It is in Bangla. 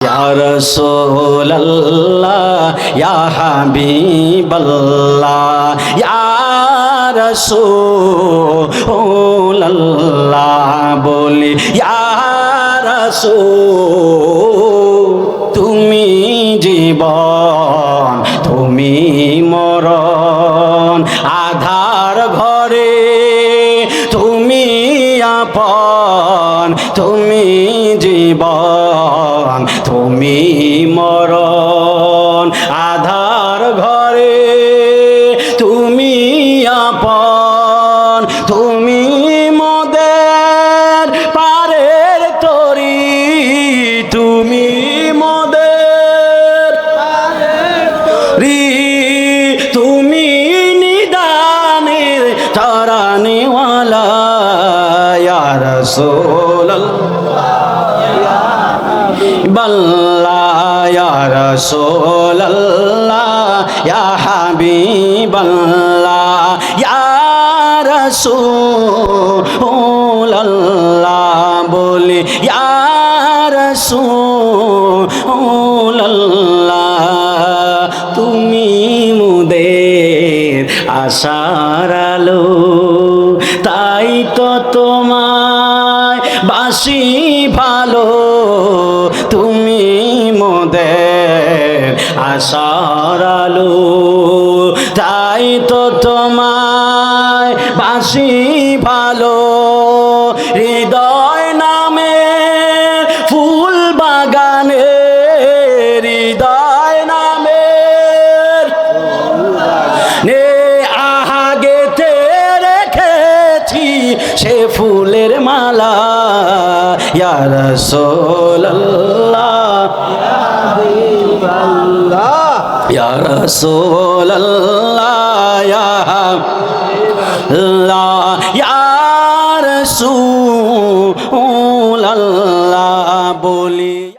ইয়া রাসূলুল্লাহ ইয়া হাবিবাল্লাহ ইয়া রাসূলুল্লাহ বলি ইয়া রাসূল তুমি জীবন তুমি মরণ আধার ঘরে তুমি আপন তুমি জীবন তুমি মরণ আধার ঘরে তুমি আপন তুমি মোদের পারের তরি তুমি মোদের রি তুমি নিদানের তারানিওয়ালা ইয়া রাসূলুল্লাহ বাল্লা ইয়া রাসূলুল্লাহ ইয়া হাবিবাল্লাহ ইয়া রাসূলুল্লাহ বলি ইয়া রাসূলুল্লাহ তুমি মোদের আশার আলো তাই তো তোমায় বাসি ভালো তুমি মোদের আশার আলো তাই তো তোমায় বাসি ভালো হৃদয় নামে ফুল বাগানে হৃদয় নামে নে আগেতে রেখেছি সে ফুলের মালা ইয়া রাসূলুল্লাহ ইয়া রাসূলুল্লাহ ইয়া হাবিবাল্লাহ ইয়া রাসূলুল্লাহ বলি